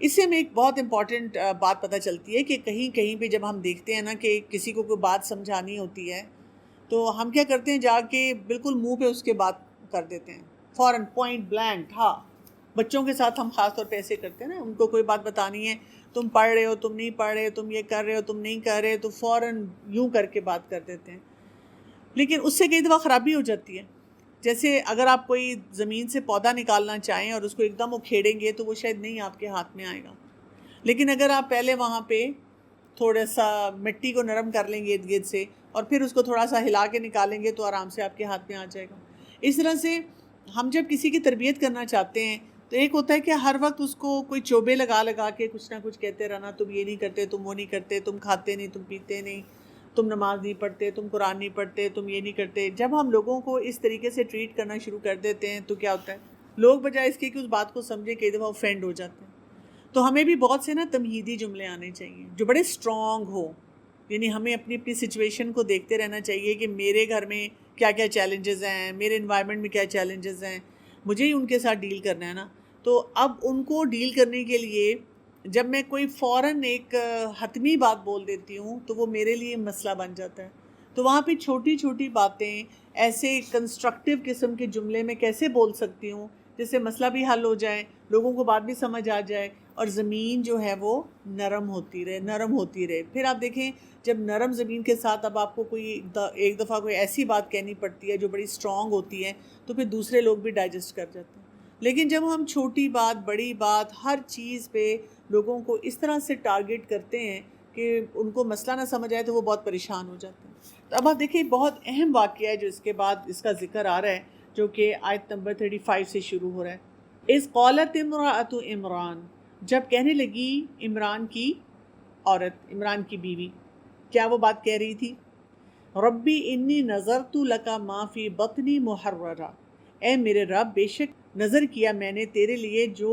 اس سے ہمیں ایک بہت امپورٹنٹ بات پتہ چلتی ہے کہ کہیں کہیں پہ جب ہم دیکھتے ہیں نا کہ کسی کو کوئی بات سمجھانی ہوتی ہے تو ہم کیا کرتے ہیں، جا کے بالکل منہ پہ اس کے بات کر دیتے ہیں فوراً، پوائنٹ بلینک. ہاں، بچوں کے ساتھ ہم خاص طور پہ ایسے کرتے ہیں نا، ان کو کوئی بات بتانی ہے، تم پڑھ رہے ہو، تم نہیں پڑھ رہے، تم یہ کر رہے ہو، تم نہیں کر رہے، تو فوراً یوں کر کے بات کر دیتے ہیں. لیکن اس سے کئی دفعہ خرابی ہو جاتی ہے. جیسے اگر آپ کوئی زمین سے پودا نکالنا چاہیں اور اس کو ایک دم اکھیڑیں گے تو وہ شاید نہیں آپ کے ہاتھ میں آئے گا. لیکن اگر آپ پہلے وہاں پہ تھوڑا سا مٹی کو نرم کر لیں گے ارد گرد سے اور پھر اس کو تھوڑا سا ہلا کے نکالیں گے تو آرام سے آپ کے ہاتھ میں آ جائے گا. اس طرح سے ہم جب کسی کی تربیت کرنا چاہتے ہیں تو ایک ہوتا ہے کہ ہر وقت اس کو کوئی چوبے لگا لگا کے کچھ نہ کچھ کہتے رہنا، تم یہ نہیں کرتے، تم وہ نہیں کرتے، تم کھاتے نہیں، تم پیتے نہیں، تم نماز نہیں پڑھتے، تم قرآن نہیں پڑھتے، تم یہ نہیں کرتے. جب ہم لوگوں کو اس طریقے سے ٹریٹ کرنا شروع کر دیتے ہیں تو کیا ہوتا ہے، لوگ بجائے اس کے کہ اس بات کو سمجھیں کئی دفعہ آفینڈ ہو جاتے ہیں. تو ہمیں بھی بہت سے نا تمہیدی جملے آنے چاہیے جو بڑے اسٹرانگ ہو. یعنی ہمیں اپنی اپنی سچویشن کو دیکھتے رہنا چاہیے کہ میرے گھر میں کیا کیا چیلنجز ہیں، میرے انوائرمنٹ میں کیا چیلنجز ہیں، مجھے ہی ان کے ساتھ ڈیل کرنا ہے نا. تو اب ان کو ڈیل کرنے کے لیے جب میں کوئی فوراً ایک حتمی بات بول دیتی ہوں تو وہ میرے لیے مسئلہ بن جاتا ہے. تو وہاں پہ چھوٹی چھوٹی باتیں ایسے کنسٹرکٹیو قسم کے جملے میں کیسے بول سکتی ہوں جس سے مسئلہ بھی حل ہو جائے، لوگوں کو بات بھی سمجھ آ جائے اور زمین جو ہے وہ نرم ہوتی رہے، نرم ہوتی رہے. پھر آپ دیکھیں جب نرم زمین کے ساتھ اب آپ کو کوئی ایک دفعہ کوئی ایسی بات کہنی پڑتی ہے جو بڑی اسٹرانگ ہوتی ہے تو پھر دوسرے لوگ بھی ڈائجسٹ کر جاتے ہیں. لیکن جب ہم چھوٹی بات، بڑی بات، ہر چیز پہ لوگوں کو اس طرح سے ٹارگٹ کرتے ہیں کہ ان کو مسئلہ نہ سمجھ آئے تو وہ بہت پریشان ہو جاتے ہیں. تو اب آپ دیکھیں بہت اہم واقعہ ہے جو اس کے بعد اس کا ذکر آ رہا ہے، جو کہ آیت نمبر 35 سے شروع ہو رہا ہے. اذ قالت امرأۃ عمران، جب کہنے لگی عمران کی عورت، عمران کی بیوی، کیا وہ بات کہہ رہی تھی؟ ربی انی نظرت لک ما فی بطنی محررا، اے میرے رب بے شک نظر کیا میں نے تیرے لیے جو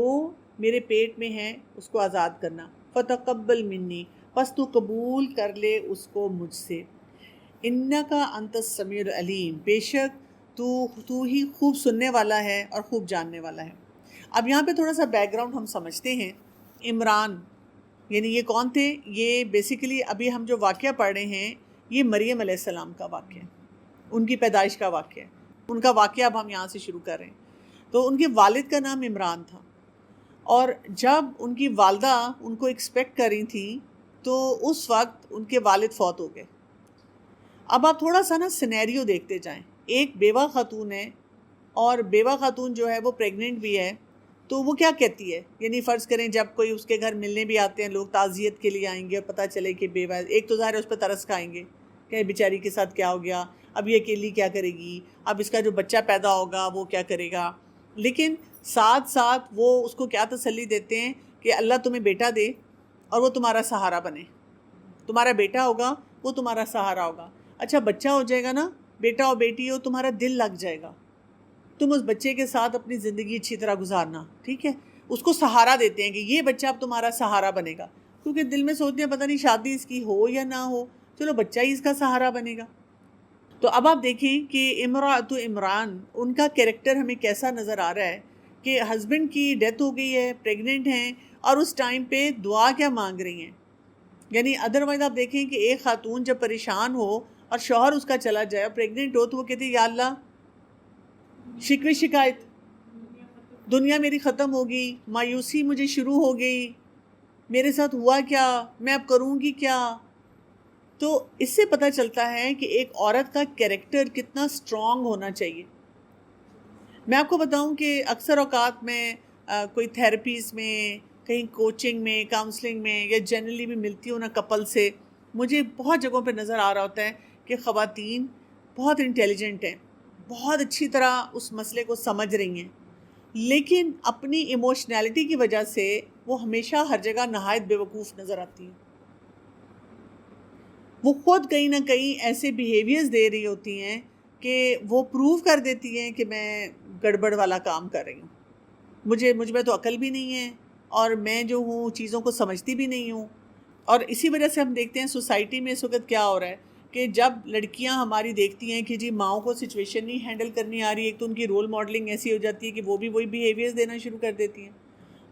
میرے پیٹ میں ہے اس کو آزاد کرنا. فتقبل منی، پس تو قبول کر لے اس کو مجھ سے. انکا انت السمیع العلیم، بے شک تو ہی خوب سننے والا ہے اور خوب جاننے والا ہے. اب یہاں پہ تھوڑا سا بیک گراؤنڈ ہم سمجھتے ہیں. عمران یعنی یہ کون تھے؟ یہ بیسیکلی ابھی ہم جو واقعہ پڑھ رہے ہیں یہ مریم علیہ السلام کا واقعہ ہے، ان کی پیدائش کا واقعہ ہے. ان کا واقعہ اب ہم یہاں سے شروع کر رہے ہیں. تو ان کے والد کا نام عمران تھا، اور جب ان کی والدہ ان کو ایکسپیکٹ کر رہی تھیں تو اس وقت ان کے والد فوت ہو گئے. اب آپ تھوڑا سا نا سینیریو دیکھتے جائیں. ایک بیوہ خاتون ہے اور بیوہ خاتون جو ہے وہ پریگننٹ بھی ہے، تو وہ کیا کہتی ہے؟ یعنی فرض کریں جب کوئی اس کے گھر ملنے بھی آتے ہیں لوگ، تعزیت کے لیے آئیں گے اور پتہ چلے کہ بیوہ ہے، ایک تو ظاہر ہے اس پہ ترس کھائیں گے کہ بیچاری کے ساتھ کیا ہو گیا، اب یہ اکیلی کیا کرے گی، اب اس کا جو بچہ پیدا ہوگا وہ کیا کرے گا. لیکن ساتھ ساتھ وہ اس کو کیا تسلی دیتے ہیں کہ اللہ تمہیں بیٹا دے اور وہ تمہارا سہارا بنے، تمہارا بیٹا ہوگا وہ تمہارا سہارا ہوگا. اچھا بچہ ہو جائے گا نا، بیٹا ہو بیٹی ہو، تمہارا دل لگ جائے گا، تم اس بچے کے ساتھ اپنی زندگی اچھی طرح گزارنا، ٹھیک ہے. اس کو سہارا دیتے ہیں کہ یہ بچہ اب تمہارا سہارا بنے گا، کیونکہ دل میں سوچتے ہیں پتہ نہیں شادی اس کی ہو یا نہ ہو، چلو بچہ ہی اس کا سہارا بنے گا. تو اب آپ دیکھیں کہ امرأۃ عمران ان کا کیریکٹر ہمیں کیسا نظر آ رہا ہے کہ ہسبینڈ کی ڈیتھ ہو گئی ہے، پریگننٹ ہیں، اور اس ٹائم پہ دعا کیا مانگ رہی ہیں. یعنی ادروائز آپ دیکھیں کہ ایک خاتون جب پریشان ہو اور شوہر اس کا چلا جائے اور پریگننٹ ہو تو وہ کہتی ہے یا اللہ شکوے شکایت، دنیا میری ختم ہو گئی، مایوسی مجھے شروع ہو گئی، میرے ساتھ ہوا کیا، میں اب کروں گی کیا. تو اس سے پتہ چلتا ہے کہ ایک عورت کا کیریکٹر کتنا اسٹرانگ ہونا چاہیے. میں آپ کو بتاؤں کہ اکثر اوقات میں کوئی تھیراپیز میں، کہیں کوچنگ میں، کاؤنسلنگ میں، یا جنرلی بھی ملتی ہوں نا کپل سے، مجھے بہت جگہوں پہ نظر آ رہا ہوتا ہے کہ خواتین بہت انٹیلیجنٹ ہیں، بہت اچھی طرح اس مسئلے کو سمجھ رہی ہیں، لیکن اپنی ایموشنالٹی کی وجہ سے وہ ہمیشہ ہر جگہ نہایت بیوقوف نظر آتی ہیں. وہ خود کہیں نہ کہیں ایسے بیہیویئرز دے رہی ہوتی ہیں کہ وہ پروو کر دیتی ہیں کہ میں گڑبڑ والا کام کر رہی ہوں، مجھ میں تو عقل بھی نہیں ہے اور میں جو ہوں چیزوں کو سمجھتی بھی نہیں ہوں. اور اسی وجہ سے ہم دیکھتے ہیں سوسائٹی میں اس وقت کیا ہو رہا ہے کہ جب لڑکیاں ہماری دیکھتی ہیں کہ جی ماؤں کو سچویشن نہیں ہینڈل کرنی آ رہی، ایک تو ان کی رول ماڈلنگ ایسی ہو جاتی ہے کہ وہ بھی وہی بیہیویئرز دینا شروع کر دیتی ہیں.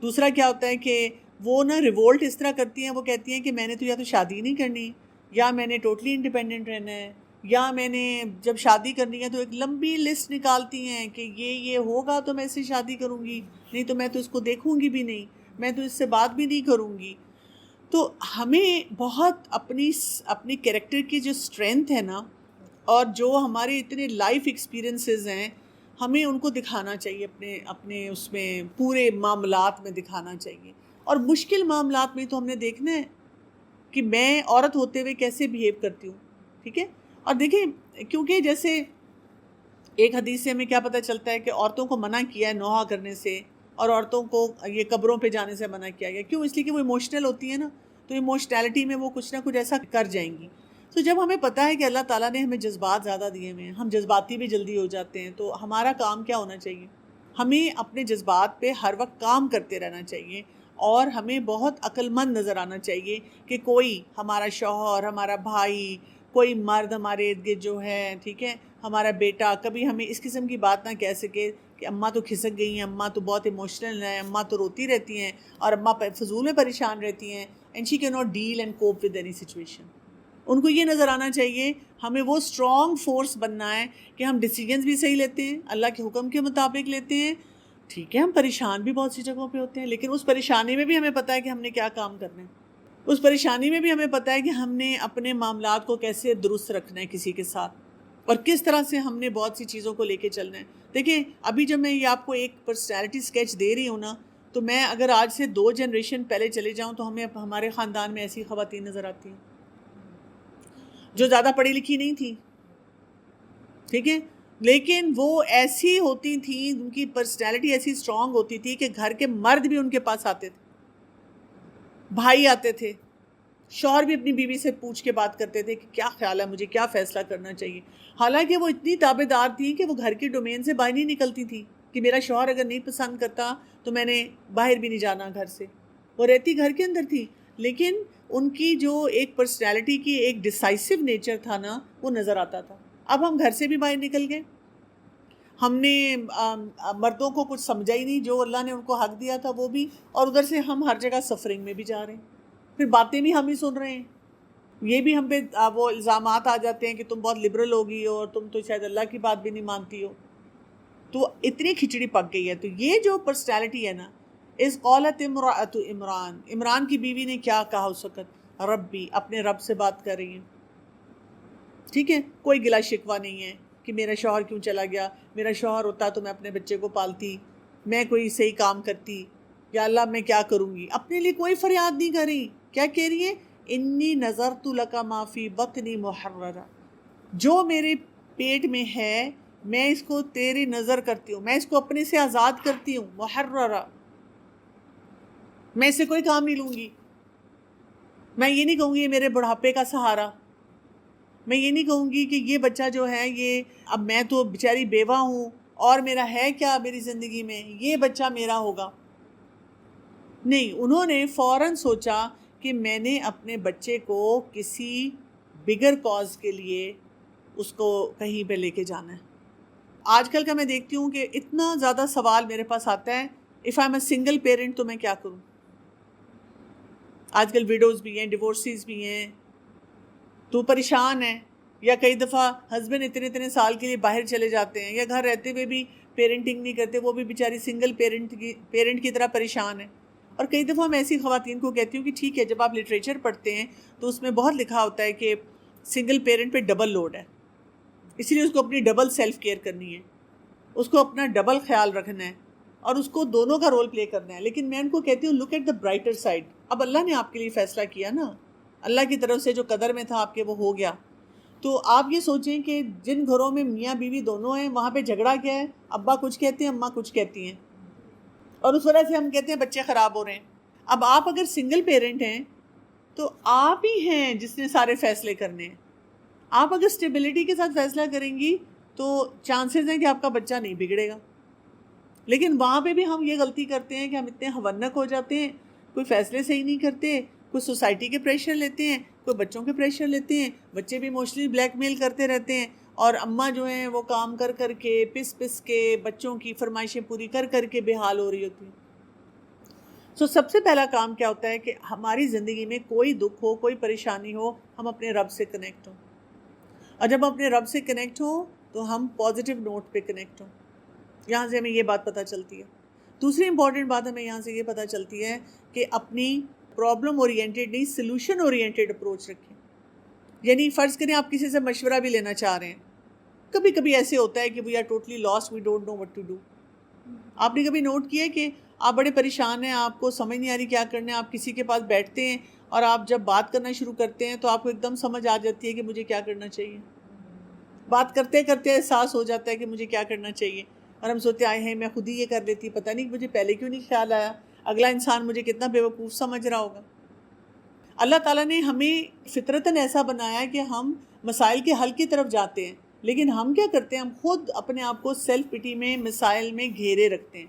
دوسرا کیا ہوتا ہے کہ وہ نا ریوولٹ اس طرح کرتی ہیں، وہ کہتی ہیں کہ میں نے تو یا تو شادی نہیں کرنی، یا میں نے ٹوٹلی انڈیپینڈنٹ رہنا ہے، یا میں نے جب شادی کرنی ہے تو ایک لمبی لسٹ نکالتی ہیں کہ یہ ہوگا تو میں اس سے شادی کروں گی، نہیں تو میں تو اس کو دیکھوں گی بھی نہیں، میں تو اس سے بات بھی نہیں کروں گی۔ تو ہمیں بہت اپنی کیریکٹر کی جو اسٹرینتھ ہے نا، اور جو ہمارے اتنے لائف ایکسپیرینسز ہیں، ہمیں ان کو دکھانا چاہیے، اپنے اس میں پورے معاملات میں دکھانا چاہیے۔ اور مشکل معاملات میں تو ہم نے دیکھنا ہے کہ میں عورت ہوتے ہوئے کیسے بیہیو کرتی ہوں، ٹھیک ہے؟ اور دیکھیں، کیونکہ جیسے ایک حدیث سے ہمیں کیا پتہ چلتا ہے کہ عورتوں کو منع کیا ہے نوحہ کرنے سے، اور عورتوں کو یہ قبروں پہ جانے سے منع کیا گیا، کیوں؟ اس لیے کہ وہ ایموشنل ہوتی ہیں نا، تو ایموشنالٹی میں وہ کچھ نہ کچھ ایسا کر جائیں گی۔ تو جب ہمیں پتہ ہے کہ اللہ تعالیٰ نے ہمیں جذبات زیادہ دیے ہوئے ہیں، ہم جذباتی بھی جلدی ہو جاتے ہیں، تو ہمارا کام کیا ہونا چاہیے؟ ہمیں اپنے جذبات پہ ہر وقت کام کرتے رہنا چاہیے، اور ہمیں بہت عقل مند نظر آنا چاہیے کہ کوئی ہمارا شوہر، ہمارا بھائی، کوئی مرد ہمارے ارد گرد جو ہے، ٹھیک ہے، ہمارا بیٹا، کبھی ہمیں اس قسم کی بات نہ کہہ سکے کہ اماں تو کھسک گئی ہیں، اماں تو بہت ایموشنل ہیں، اماں تو روتی رہتی ہیں، اور اماں فضول میں پریشان رہتی ہیں، and she can not deal and cope with any situation. ان کو یہ نظر آنا چاہیے ہمیں وہ اسٹرانگ فورس بننا ہے کہ ہم ڈیسیجنز بھی صحیح لیتے ہیں، اللہ کے حکم کے مطابق لیتے ہیں، ٹھیک ہے، ہم پریشان بھی بہت سی جگہوں پہ ہوتے ہیں، لیکن اس پریشانی میں بھی ہمیں پتہ ہے کہ ہم نے کیا کام کرنا ہے، اس پریشانی میں بھی ہمیں پتہ ہے کہ ہم نے اپنے معاملات کو کیسے درست رکھنا ہے کسی کے ساتھ، اور کس طرح سے ہم نے بہت سی چیزوں کو لے کے چلنا ہے۔ دیکھیں، ابھی جب میں یہ آپ کو ایک پرسنالٹی اسکیچ دے رہی ہوں نا، تو میں اگر آج سے 2 جنریشن پہلے چلے جاؤں تو ہمارے خاندان میں ایسی خواتین نظر آتی ہیں جو زیادہ پڑھی لکھی نہیں تھیں، ٹھیک ہے، لیکن وہ ایسی ہوتی تھیں، ان کی پرسنالٹی ایسی اسٹرانگ ہوتی تھی کہ گھر کے مرد بھی ان کے پاس آتے تھے، بھائی آتے تھے، شوہر بھی اپنی بیوی سے پوچھ کے بات کرتے تھے کہ کیا خیال ہے، مجھے کیا فیصلہ کرنا چاہیے، حالانکہ وہ اتنی تابع دار تھیں کہ وہ گھر کی ڈومین سے باہر نہیں نکلتی تھی، کہ میرا شوہر اگر نہیں پسند کرتا تو میں نے باہر بھی نہیں جانا گھر سے، وہ رہتی گھر کے اندر تھی، لیکن ان کی جو ایک پرسنالٹی کی ایک ڈیسائسو نیچر تھا نا، وہ نظر آتا تھا۔ اب ہم گھر سے بھی باہر نکل گئے، ہم نے مردوں کو کچھ سمجھا ہی نہیں، جو اللہ نے ان کو حق دیا تھا وہ بھی، اور ادھر سے ہم ہر جگہ سفرنگ میں بھی جا رہے ہیں، پھر باتیں بھی ہم ہی سن رہے ہیں، یہ بھی ہم پہ وہ الزامات آ جاتے ہیں کہ تم بہت لبرل ہو گئی ہو، اور تم تو شاید اللہ کی بات بھی نہیں مانتی ہو، تو اتنی کھچڑی پک گئی ہے۔ تو یہ جو پرسنالٹی ہے نا، اس قالت امرأۃ عمران، عمران کی بیوی نے کیا کہا اس وقت؟ ربی، اپنے رب سے بات کر رہی ہیں، ٹھیک ہے، کوئی گلا شکوہ نہیں ہے کہ میرا شوہر کیوں چلا گیا، میرا شوہر ہوتا تو میں اپنے بچے کو پالتی، میں کوئی صحیح کام کرتی، یا اللہ میں کیا کروں گی، اپنے لیے کوئی فریاد نہیں کر رہی، کیا کہہ رہی ہے؟ انی نظرت لک ما فی بطنی محررا، جو میرے پیٹ میں ہے میں اس کو تیری نظر کرتی ہوں، میں اس کو اپنے سے آزاد کرتی ہوں، محررا، میں اسے کوئی کام نہیں لوں گی، میں یہ نہیں کہوں گی یہ میرے بڑھاپے کا سہارا، میں یہ نہیں کہوں گی کہ یہ بچہ جو ہے یہ اب میں تو بیچاری بیوہ ہوں اور میرا ہے کیا میری زندگی میں، یہ بچہ میرا ہوگا، نہیں، انہوں نے فوراً سوچا کہ میں نے اپنے بچے کو کسی بگر کاز کے لیے اس کو کہیں پہ لے کے جانا ہے۔ آج کل کا میں دیکھتی ہوں کہ اتنا زیادہ سوال میرے پاس آتا ہے، if I am a single parent تو میں کیا کروں؟ آج کل ویڈوز بھی ہیں، ڈیورسز بھی ہیں، تو پریشان ہے، یا کئی دفعہ ہسبینڈ اتنے سال کے لیے باہر چلے جاتے ہیں، یا گھر رہتے ہوئے بھی پیرنٹنگ نہیں کرتے، وہ بھی بیچاری سنگل پیرنٹ کی طرح پریشان ہے۔ اور کئی دفعہ میں ایسی خواتین کو کہتی ہوں کہ ٹھیک ہے، جب آپ لٹریچر پڑھتے ہیں تو اس میں بہت لکھا ہوتا ہے کہ سنگل پیرنٹ پہ ڈبل لوڈ ہے، اسی لیے اس کو اپنی ڈبل سیلف کیئر کرنی ہے، اس کو اپنا ڈبل خیال رکھنا ہے، اور اس کو دونوں کا رول پلے کرنا ہے۔ لیکن میں ان کو کہتی ہوں look at the brighter side, اب اللہ نے آپ کے لیے فیصلہ کیا نا، اللہ کی طرف سے جو قدر میں تھا آپ کے وہ ہو گیا، تو آپ یہ سوچیں کہ جن گھروں میں میاں بیوی دونوں ہیں وہاں پہ جھگڑا کیا ہے؟ ابا کچھ کہتے ہیں، اماں کچھ کہتی ہیں، اور اس وجہ سے ہم کہتے ہیں بچے خراب ہو رہے ہیں۔ اب آپ اگر سنگل پیرنٹ ہیں تو آپ ہی ہیں جس نے سارے فیصلے کرنے ہیں، آپ اگر اسٹیبلٹی کے ساتھ فیصلہ کریں گی تو چانسز ہیں کہ آپ کا بچہ نہیں بگڑے گا، لیکن وہاں پہ بھی ہم یہ غلطی کرتے ہیں کہ ہم اتنے ہونک ہو جاتے ہیں، کوئی فیصلے صحیح نہیں کرتے، کوئی سوسائٹی کے پریشر لیتے ہیں، کوئی بچوں کے پریشر لیتے ہیں، بچے بھی ایموشنلی بلیک میل کرتے رہتے ہیں، اور اماں جو ہیں وہ کام کر کر کے پس کے بچوں کی فرمائشیں پوری کر کر کے بے حال ہو رہی ہوتی ہیں۔ سب سے پہلا کام کیا ہوتا ہے کہ ہماری زندگی میں کوئی دکھ ہو، کوئی پریشانی ہو، ہم اپنے رب سے کنیکٹ ہوں، اور جب ہم اپنے رب سے کنیکٹ ہوں تو ہم پازیٹیو نوٹ پہ کنیکٹ ہوں. یہاں سے ہمیں یہ بات پتہ چلتی ہے. دوسری امپورٹنٹ بات ہمیں یہاں سے یہ پتہ چلتی ہے کہ اپنی پرابلم اورینٹیڈ نہیں، سلوشن اورینٹیڈ اپروچ رکھیں. یعنی فرض کریں آپ کسی سے مشورہ بھی لینا چاہ رہے ہیں، کبھی کبھی ایسے ہوتا ہے کہ we are totally lost, we don't know what to do. آپ نے کبھی نوٹ کیا ہے کہ آپ بڑے پریشان ہیں، آپ کو سمجھ نہیں آ رہی کیا کرنا ہے، آپ کسی کے پاس بیٹھتے ہیں اور آپ جب بات کرنا شروع کرتے ہیں تو آپ کو ایک دم سمجھ آ جاتی ہے کہ مجھے کیا کرنا چاہیے. بات کرتے کرتے احساس ہو جاتا ہے کہ مجھے کیا کرنا چاہیے، اور ہم سوچتے آئے ہیں میں خود ہی یہ کر لیتی، پتہ نہیں مجھے پہلے کیوں نہیں خیال آیا، اگلا انسان مجھے کتنا بیوقوف سمجھ رہا ہوگا. اللہ تعالیٰ نے ہمیں فطرتاً ایسا بنایا ہے کہ ہم مسائل کے حل کی طرف جاتے ہیں، لیکن ہم کیا کرتے ہیں، ہم خود اپنے آپ کو سیلف پٹی میں مسائل میں گھیرے رکھتے ہیں.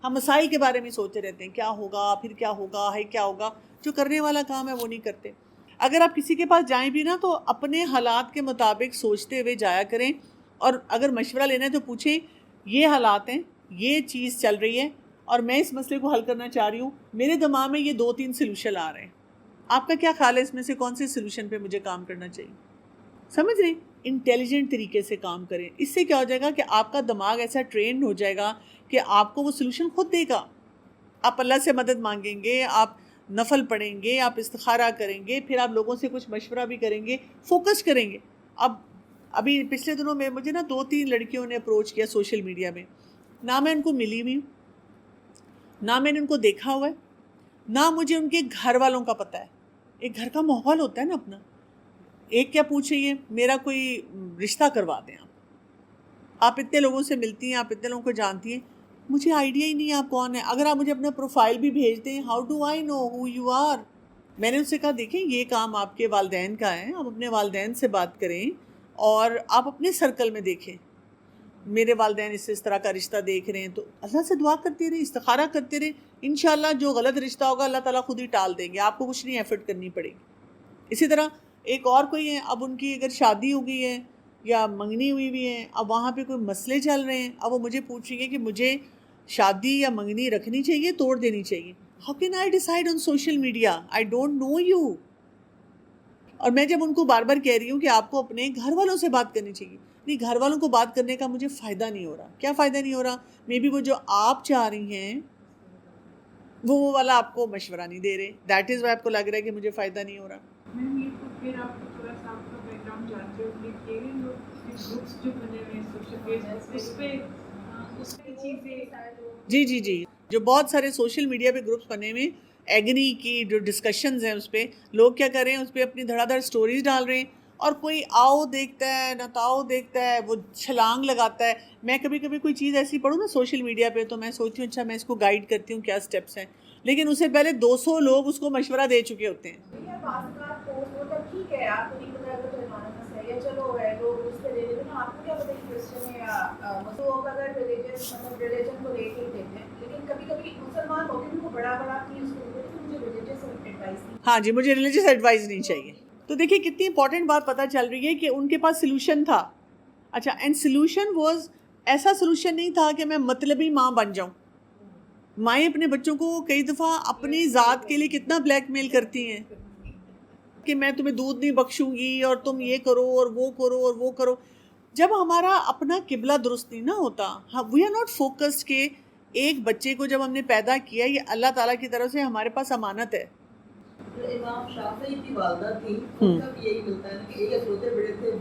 ہم مسائل کے بارے میں سوچتے رہتے ہیں کیا ہوگا، پھر کیا ہوگا، ہے کیا ہوگا. جو کرنے والا کام ہے وہ نہیں کرتے. اگر آپ کسی کے پاس جائیں بھی نا تو اپنے حالات کے مطابق سوچتے ہوئے جایا کریں، اور اگر مشورہ لینا ہے تو پوچھیں یہ حالات ہیں، یہ چیز چل رہی ہے اور میں اس مسئلے کو حل کرنا چاہ رہی ہوں، میرے دماغ میں یہ 2-3 سلوشن آ رہے ہیں، آپ کا کیا خیال ہے اس میں سے کون سے سلوشن پہ مجھے کام کرنا چاہیے. سمجھ رہے ہیں؟ انٹیلیجنٹ طریقے سے کام کریں. اس سے کیا ہو جائے گا کہ آپ کا دماغ ایسا ٹرینڈ ہو جائے گا کہ آپ کو وہ سلوشن خود دے گا. آپ اللہ سے مدد مانگیں گے، آپ نفل پڑھیں گے، آپ استخارہ کریں گے، پھر آپ لوگوں سے کچھ مشورہ بھی کریں گے، فوکس کریں گے. ابھی پچھلے دنوں میں مجھے نا 2-3 لڑکیوں نے اپروچ کیا سوشل میڈیا میں، نہ میں ان کو ملی ہوئی ہوں، نہ میں نے ان کو دیکھا ہوا ہے، نہ مجھے ان کے گھر والوں کا پتہ ہے. ایک گھر کا ماحول ہوتا ہے نا اپنا. ایک کیا پوچھے یہ میرا کوئی رشتہ کروا دیں آپ اتنے لوگوں سے ملتی ہیں، آپ اتنے لوگوں کو جانتی ہیں، مجھے آئیڈیا ہی نہیں آپ کون ہیں. اگر آپ مجھے اپنا پروفائل بھی بھیج دیں، how do I know who you are. میں نے ان سے کہا دیکھیں یہ کام آپ کے والدین کا ہے، آپ اپنے والدین سے بات کریں اور آپ اپنے سرکل میں دیکھیں. میرے والدین اس طرح کا رشتہ دیکھ رہے ہیں تو اللہ سے دعا کرتے رہے، استخارہ کرتے رہے، انشاءاللہ جو غلط رشتہ ہوگا اللہ تعالیٰ خود ہی ٹال دیں گے، آپ کو کچھ نہیں ایفرٹ کرنی پڑے گی. اسی طرح ایک اور کوئی ہے، اب ان کی اگر شادی ہو گئی ہے یا منگنی ہوئی بھی ہے، اب وہاں پہ کوئی مسئلے چل رہے ہیں، اب وہ مجھے پوچھ رہی ہے کہ مجھے شادی یا منگنی رکھنی چاہیے، توڑ دینی چاہیے. How can I decide on social media? I don't know you. اور میں جب ان کو بار بار کہہ رہی ہوں کہ آپ کو اپنے گھر والوں سے بات کرنی چاہیے، نہیں گھر والوں کو بات کرنے کا مجھے فائدہ نہیں ہو رہا. کیا فائدہ نہیں ہو رہا؟ مے بی وہ جو آپ چاہ رہی ہیں وہ والا آپ کو مشورہ نہیں دے رہے، دیٹ از وائی آپ کو لگ رہا ہے کہ مجھے فائدہ نہیں ہو رہا. میم یہ تو پھر آپ کو تھوڑا سا آپ کا بیک گراؤنڈ جانتے ہو کہ گروپس جو بنے ہوئے ہیں سوشل میڈیا اس پہ چیزیں جی جو بہت سارے سوشل میڈیا پہ گروپس بنے ہوئے، ایگری کی جو ڈسکشنز ہیں اس پہ لوگ کیا کر رہے ہیں، اس پہ اپنی دھڑا دھڑ سٹوریز ڈال رہے ہیں، اور کوئی آؤ دیکھتا ہے نہ تاؤ دیکھتا ہے، وہ چھلانگ لگاتا ہے. میں کبھی کبھی کوئی چیز ایسی پڑھوں نا سوشل میڈیا پہ تو میں سوچتی ہوں اچھا میں اس کو گائیڈ کرتی ہوں کیا سٹیپس ہیں، لیکن اس سے پہلے 200 لوگ اس کو مشورہ دے چکے ہوتے ہیں. ٹھیک ہے آپ کو نہیں پتا اگر تو انانیمس ہے یا چلو ہے لوگ اس پہ لے لیتے ہیں، آپ کو کیا پتا کہ کرسچن ہے یا لوگ اگر ریلیجن کو لے کے دیتے ہیں، لیکن کبھی کبھی مسلمان ہو کے بھی وہ بڑا چیز کو دیتے ہیں مجھے ریلیجس ایڈوائز نہیں. ہاں جی، مجھے ریلیجس ایڈوائز نہیں چاہیے. تو دیکھیے کتنی امپورٹنٹ بات پتہ چل رہی ہے کہ ان کے پاس سلوشن تھا. اچھا، اینڈ سلوشن واز ایسا سلوشن نہیں تھا کہ میں مطلبی ماں بن جاؤں. مائیں اپنے بچوں کو کئی دفعہ اپنی ذات کے لیے کتنا بلیک میل کرتی ہیں کہ میں تمہیں دودھ نہیں بخشوں گی اور تم یہ کرو اور وہ کرو اور وہ کرو. جب ہمارا اپنا قبلہ درست نہیں نہ ہوتا، وی آر ناٹ فوکسڈ کہ ایک بچے کو جب ہم نے پیدا کیا یہ اللہ تعالیٰ کی طرف سے ہمارے پاس امانت ہے. امام شافعی کی والدہ تھی، ان کا بھی یہی ملتا ہے کہ ایک چھوٹے بڑے تھے،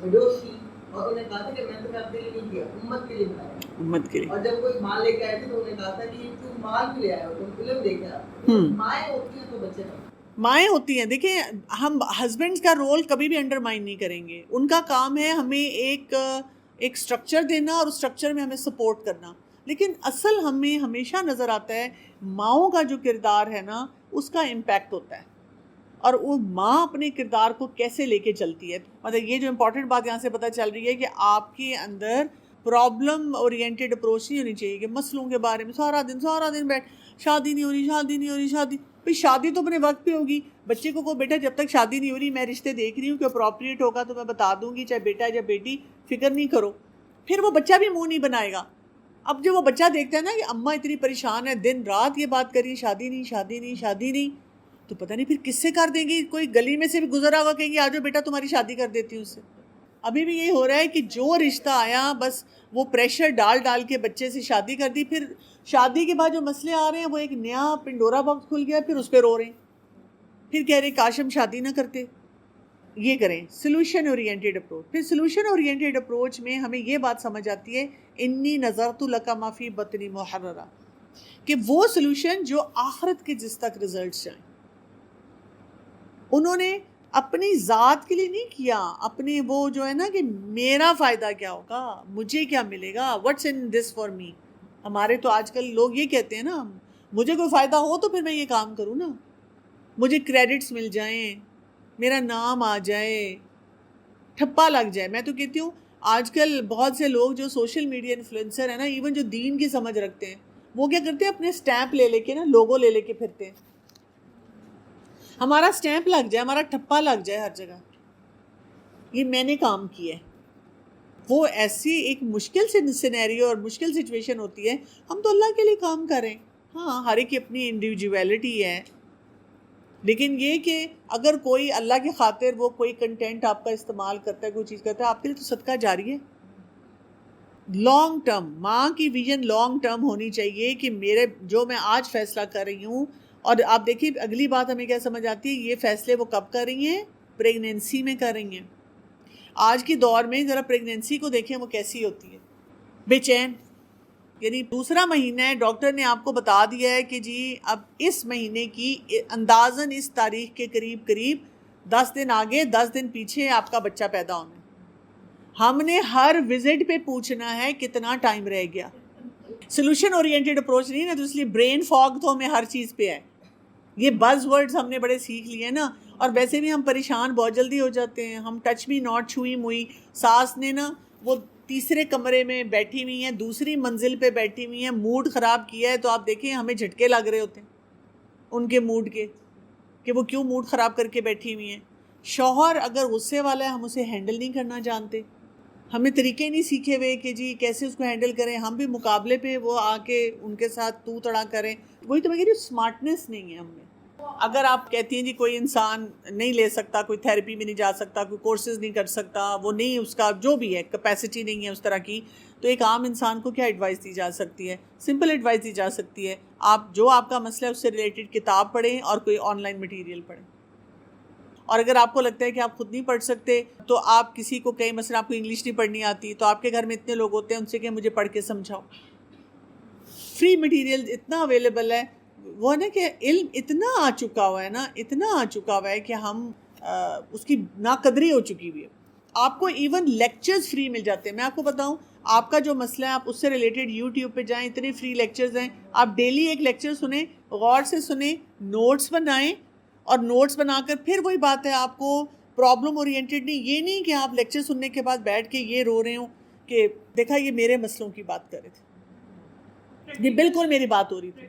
وڈوز تھی، اور انہیں کہا تھا کہ میں تو اپنے لیے نہیں کیا، امت کے لیے بنایا، امت کے لیے. اور جب کوئی مال لے کے آئے تھے تو انہیں کہا تھا کہ تم مال بھی لے آئے ہو، تم فلم دیکھ آئے. مائیں ہوتی ہیں تو بچے نہیں. مائیں ہوتی ہیں. دیکھیں ہم ہسبینڈز کا رول کبھی بھی انڈرمائن نہیں کریں گے. ان کا کام ہے ہمیں ایک سٹرکچر دینا اور اس سٹرکچر میں ہمیں سپورٹ کرنا، لیکن اصل ہمیں ہمیشہ نظر آتا ہے ماؤں کا جو کردار ہے نا اس کا امپیکٹ ہوتا ہے، اور وہ ماں اپنے کردار کو کیسے لے کے چلتی ہے. مطلب یہ جو امپورٹنٹ بات یہاں سے پتہ چل رہی ہے کہ آپ کے اندر پرابلم اورینٹیڈ اپروچ نہیں ہونی چاہیے کہ مسئلوں کے بارے میں سارا دن بیٹھ شادی نہیں ہو رہی بھئی شادی تو اپنے وقت پہ ہوگی. بچے کو بیٹا جب تک شادی نہیں ہو رہی میں رشتے دیکھ رہی ہوں کہ اپروپریٹ ہوگا تو میں بتا دوں گی، چاہے بیٹا ہے یا بیٹی، فکر نہیں کرو. پھر وہ بچہ بھی منہ نہیں بنائے گا. اب جب وہ بچہ دیکھتا ہے نا کہ اماں اتنی پریشان ہے، دن رات یہ بات کری شادی نہیں شادی نہیں شادی نہیں، تو پتہ نہیں پھر کس سے کر دیں گی. کوئی گلی میں سے بھی گزرا ہوگا کہیں گے آ جاؤ بیٹا تمہاری شادی کر دیتی ہوں اس سے. ابھی بھی یہی ہو رہا ہے کہ جو رشتہ آیا بس وہ پریشر ڈال کے بچے سے شادی کر دی. پھر شادی کے بعد جو مسئلے آ رہے ہیں وہ ایک نیا پنڈورا باکس کھل گیا، پھر اس پہ رو رہے ہیں، پھر کہہ رہے کاش ہم شادی نہ کرتے. یہ کریں سلوشن اورینٹیڈ اپروچ. پھر سلوشن اورینٹیڈ اپروچ میں ہمیں یہ بات سمجھ آتی ہے انی نظرت لک ما فی بطنی محررہ، کہ وہ سلوشن جو آخرت کے جس تک ریزلٹس جائیں. انہوں نے اپنی ذات کے لیے نہیں کیا، اپنے وہ جو ہے نا کہ میرا فائدہ کیا ہوگا، مجھے کیا ملے گا، what's in this for me. ہمارے تو آج کل لوگ یہ کہتے ہیں نا مجھے کوئی فائدہ ہو تو پھر میں یہ کام کروں نا، مجھے کریڈٹس مل جائیں، میرا نام آ جائے، ٹھپا لگ جائے. میں تو کہتی ہوں آج کل بہت سے لوگ جو سوشل میڈیا انفلوئنسر ہیں نا، ایون جو دین کی سمجھ رکھتے ہیں، وہ کیا کرتے ہیں اپنے سٹیمپ لے کے نا، لوگو لے کے پھرتے ہیں. ہمارا سٹیمپ لگ جائے، ہمارا ٹھپا لگ جائے ہر جگہ، یہ میں نے کام کیا ہے. وہ ایسی ایک مشکل سے سینیریو اور مشکل سچویشن ہوتی ہے، ہم تو اللہ کے لیے کام کریں. ہاں ہر ایک کی اپنی انڈیویجویلٹی ہے، لیکن یہ کہ اگر کوئی اللہ کی خاطر وہ کوئی کنٹینٹ آپ کا استعمال کرتا ہے، کوئی چیز کرتا ہے، آپ کے لیے تو صدقہ جاری ہے. لانگ ٹرم ماں کی ویژن لانگ ٹرم ہونی چاہیے کہ میرے جو میں آج فیصلہ کر رہی ہوں. اور آپ دیکھیے اگلی بات ہمیں کیا سمجھ آتی ہے، یہ فیصلے وہ کب کر رہی ہیں؟ پریگنینسی میں کر رہی ہیں. آج کے دور میں ذرا پریگنینسی کو دیکھیں وہ کیسی ہوتی ہے، بے چین. یعنی دوسرا مہینہ ہے، ڈاکٹر نے آپ کو بتا دیا ہے کہ جی اب اس مہینے کی اندازاً اس تاریخ کے قریب 10 دن آگے 10 دن پیچھے آپ کا بچہ پیدا ہونا ہے. ہم نے ہر وزٹ پہ پوچھنا ہے کتنا ٹائم رہ گیا. سلوشن اورینٹیڈ اپروچ نہیں نا، تو اس لیے برین فاگ تو ہمیں ہر چیز پہ ہے. یہ بز ورڈز ہم نے بڑے سیکھ لیے نا، اور ویسے بھی ہم پریشان بہت جلدی ہو جاتے ہیں. ہم ٹچ می ناٹ چھوئی موئی، ساس نے نا وہ تیسرے کمرے میں بیٹھی ہوئی ہیں، دوسری منزل پہ بیٹھی ہوئی ہیں، موڈ خراب کیا ہے تو آپ دیکھیں ہمیں جھٹکے لگ رہے ہوتے ہیں ان کے موڈ کے، کہ وہ کیوں موڈ خراب کر کے بیٹھی ہوئی ہیں. شوہر اگر غصے والا ہے ہم اسے ہینڈل نہیں کرنا جانتے، ہمیں طریقے نہیں سیکھے ہوئے کہ جی کیسے اس کو ہینڈل کریں. ہم بھی مقابلے پہ وہ آ کے ان کے ساتھ تو تڑا کریں. وہی تو میں کہہ رہی ہوں اسمارٹنیس نہیں ہے ہم میں. اگر آپ کہتی ہیں جی کوئی انسان نہیں لے سکتا، کوئی تھیراپی میں نہیں جا سکتا، کوئی کورسز نہیں کر سکتا، وہ نہیں اس کا جو بھی ہے کیپیسٹی نہیں ہے اس طرح کی، تو ایک عام انسان کو کیا ایڈوائس دی جا سکتی ہے؟ سمپل ایڈوائس دی جا سکتی ہے، آپ کا مسئلہ ہے اس سے ریلیٹڈ کتاب پڑھیں اور کوئی آن لائن مٹیریل پڑھیں. اور اگر آپ کو لگتا ہے کہ آپ خود نہیں پڑھ سکتے تو آپ کسی کو کہیں، مثلا آپ کو انگلش نہیں پڑھنی آتی تو آپ کے گھر میں اتنے لوگ ہوتے ہیں، ان سے کہ مجھے پڑھ کے سمجھاؤ. فری مٹیریل اتنا اویلیبل ہے. وہ نا کہ علم اتنا آ چکا ہوا ہے کہ ہم اس کی ناقدری ہو چکی ہوئی ہے. آپ کو ایون لیکچرز فری مل جاتے ہیں. میں آپ کو بتاؤں، آپ کا جو مسئلہ ہے آپ اس سے ریلیٹڈ یوٹیوب پہ جائیں، اتنے فری لیکچرز ہیں. آپ ڈیلی ایک لیکچر سنیں، غور سے سنیں، نوٹس بنائیں، اور نوٹس بنا کر پھر وہی بات ہے آپ کو پرابلم اورینٹیڈ نہیں، یہ نہیں کہ آپ لیکچر سننے کے بعد بیٹھ کے یہ رو رہے ہوں کہ دیکھا یہ میرے مسئلوں کی بات کر رہے تھے، یہ بالکل میری بات ہو رہی تھی.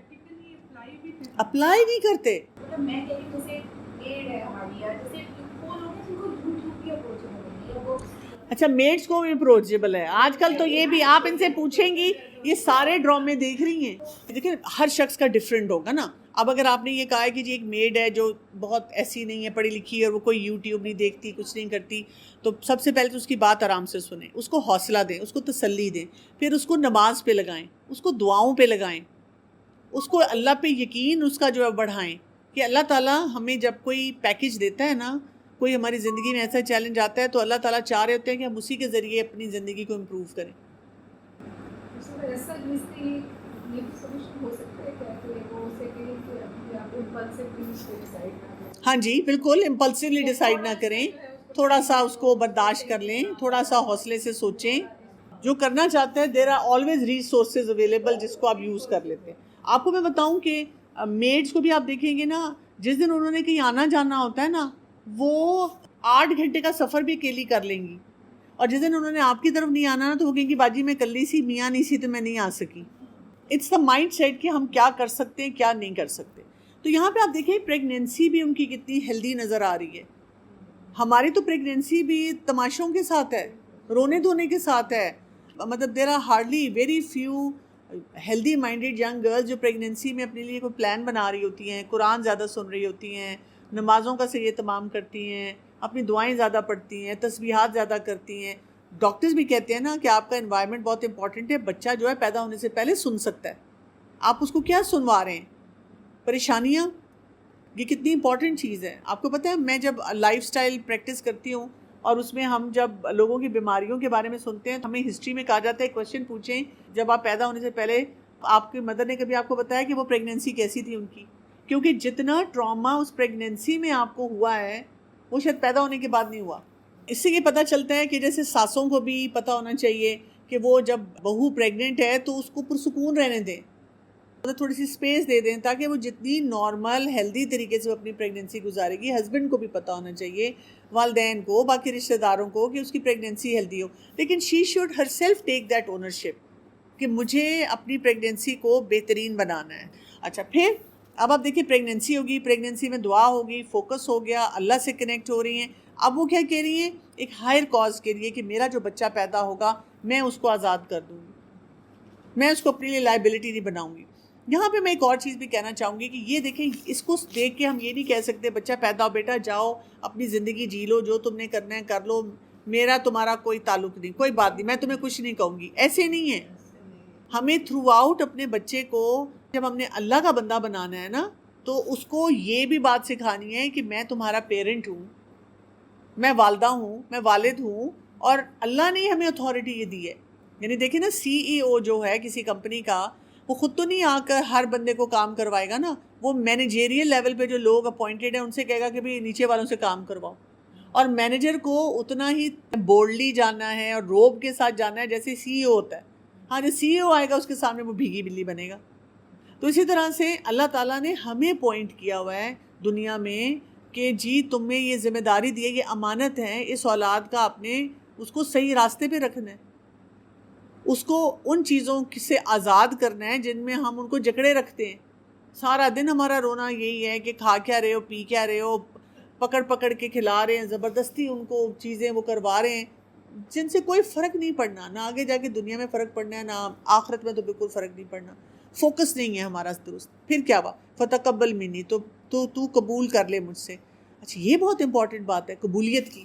اپلائی نہیں کرتے. مطلب میں کہہ رہی ہوں جیسے ایڈ ہے ہماری، یا جیسے وہ لوگ ہیں جن کو یوٹیوب کی اپروچ ہے وہ. اچھا میڈس کو بھی اپروچیبل ہے آج کل. تو یہ بھی آپ ان سے پوچھیں گی، یہ سارے ڈرامے دیکھ رہی ہیں. دیکھیں ہر شخص کا ڈیفرنٹ ہوگا نا. اب اگر آپ نے یہ کہا ہے کہ جی ایک میڈ ہے جو بہت ایسی نہیں ہے پڑھی لکھی ہے اور وہ کوئی یوٹیوب نہیں دیکھتی، کچھ نہیں کرتی، تو سب سے پہلے تو اس کی بات آرام سے سنیں، اس کو حوصلہ دیں، اس کو تسلی دیں، پھر اس کو نماز پہ لگائیں، اس کو دعاؤں پہ لگائیں، اس کو اللہ پہ یقین اس کا جو ہے بڑھائیں کہ اللہ تعالیٰ ہمیں جب کوئی پیکج دیتا ہے نا، کوئی ہماری زندگی میں ایسا چیلنج آتا ہے تو اللہ تعالیٰ چاہ رہے ہوتے ہیں کہ ہم اسی کے ذریعے اپنی زندگی کو امپروو کریں. ہاں جی بالکل، امپلسولی ڈیسائیڈ نہ کریں، تھوڑا سا اس کو برداشت کر لیں، تھوڑا سا حوصلے سے سوچیں. جو کرنا چاہتے ہیں there are always resources available جس کو آپ یوز کر لیتے ہیں. آپ کو میں بتاؤں کہ میڈس کو بھی آپ دیکھیں گے نا، جس دن انہوں نے کہیں آنا جانا ہوتا ہے نا، وہ 8 گھنٹے کا سفر بھی اکیلی کر لیں گی. اور جس دن انہوں نے آپ کی طرف نہیں آنا نا تو وہ کہیں گی باجی میں کلی سی، میاں نہیں سی تو میں نہیں آ سکی. اٹس دا مائنڈ سیٹ کہ ہم کیا کر سکتے ہیں کیا نہیں کر سکتے. تو یہاں پہ آپ دیکھیں پریگنینسی بھی ان کی کتنی ہیلدی نظر آ رہی ہے. ہماری تو پریگنینسی بھی تماشوں کے ساتھ ہے، رونے دھونے کے ساتھ ہے. مطلب there are hardly very few healthy minded young girls جو پریگننسی میں اپنے لیے کوئی پلان بنا رہی ہوتی ہیں، قرآن زیادہ سن رہی ہوتی ہیں، نمازوں کا صحیح اہتمام کرتی ہیں، اپنی دعائیں زیادہ پڑھتی ہیں، تسبیحات زیادہ کرتی ہیں. ڈاکٹرز بھی کہتے ہیں نا کہ آپ کا انوائرمنٹ بہت امپورٹنٹ ہے. بچہ جو ہے پیدا ہونے سے پہلے سن سکتا ہے. آپ اس کو کیا سنوا رہے ہیں؟ پریشانیاں. یہ کتنی امپورٹنٹ چیز ہے. آپ کو پتہ ہے میں جب لائف سٹائل پریکٹس کرتی ہوں اور اس میں ہم جب لوگوں کی بیماریوں کے بارے میں سنتے ہیں تو ہمیں ہسٹری میں کہا جاتا ہے کویشچن پوچھیں جب آپ پیدا ہونے سے پہلے آپ کی مدر نے کبھی آپ کو بتایا کہ وہ پریگننسی کیسی تھی ان کی؟ کیونکہ جتنا ٹراما اس پریگننسی میں آپ کو ہوا ہے وہ شاید پیدا ہونے کے بعد نہیں ہوا. اس سے یہ پتہ چلتا ہے کہ جیسے ساسوں کو بھی پتہ ہونا چاہیے کہ وہ جب بہو پریگننٹ ہے تو اس کو پرسکون رہنے دیں، تھوڑی سی سپیس دے دیں تاکہ وہ جتنی نارمل ہیلدی طریقے سے وہ اپنی پریگننسی گزارے گی. ہسبینڈ کو بھی پتہ ہونا چاہیے، والدین کو، باقی رشتہ داروں کو کہ اس کی پریگننسی ہیلدی ہو. لیکن she should her self take that ownership کہ مجھے اپنی پریگننسی کو بہترین بنانا ہے. اچھا پھر اب آپ دیکھیں پریگننسی ہوگی، پریگننسی میں دعا ہوگی، فوکس ہو گیا، اللہ سے کنیکٹ ہو رہی ہیں. اب وہ کیا کہہ رہی ہیں؟ ایک ہائر کاز کے لیے کہ میرا جو بچہ پیدا ہوگا میں اس کو آزاد کر دوں گی، میں اس کو اپنے لیے لائبلٹی نہیں بناؤں گی. یہاں پہ میں ایک اور چیز بھی کہنا چاہوں گی کہ یہ دیکھیں اس کو دیکھ کے ہم یہ نہیں کہہ سکتے بچہ پیدا ہو بیٹا جاؤ اپنی زندگی جی لو، جو تم نے کرنا ہے کر لو، میرا تمہارا کوئی تعلق نہیں، کوئی بات نہیں، میں تمہیں کچھ نہیں کہوں گی. ایسے نہیں ہے. ہمیں تھرو آؤٹ اپنے بچے کو جب ہم نے اللہ کا بندہ بنانا ہے نا تو اس کو یہ بھی بات سکھانی ہے کہ میں تمہارا پیرنٹ ہوں، میں والدہ ہوں، میں والد ہوں، اور اللہ نے ہمیں اتھارٹی یہ دی ہے. یعنی دیکھیں نا سی ای او جو ہے کسی کمپنی کا وہ خود تو نہیں آ کر ہر بندے کو کام کروائے گا نا، وہ مینیجیریل لیول پہ جو لوگ اپوائنٹڈ ہیں ان سے کہے گا کہ بھی نیچے والوں سے کام کرواؤ. اور مینیجر کو اتنا ہی بولڈلی جانا ہے اور روب کے ساتھ جانا ہے جیسے سی ای او ہوتا ہے. ہاں جو سی ای او آئے گا اس کے سامنے وہ بھیگی بلی بنے گا. تو اسی طرح سے اللہ تعالیٰ نے ہمیں پوائنٹ کیا ہوا ہے دنیا میں کہ جی تم میں یہ ذمہ داری دی ہے، یہ امانت ہے، اس اولاد کا اپنے اس کو صحیح راستے پہ رکھنا ہے، اس کو ان چیزوں سے آزاد کرنا ہے جن میں ہم ان کو جکڑے رکھتے ہیں. سارا دن ہمارا رونا یہی ہے کہ کھا کیا رہے ہو، پی کیا رہے ہو، پکڑ پکڑ کے کھلا رہے ہیں، زبردستی ان کو چیزیں وہ کروا رہے ہیں جن سے کوئی فرق نہیں پڑنا، نہ آگے جا کے دنیا میں فرق پڑنا ہے، نہ آخرت میں تو بالکل فرق نہیں پڑنا. فوکس نہیں ہے ہمارا درست. پھر کیا ہوا؟ فتقبل منی، تو قبول کر لے مجھ سے. اچھا یہ بہت امپورٹنٹ بات ہے قبولیت کی.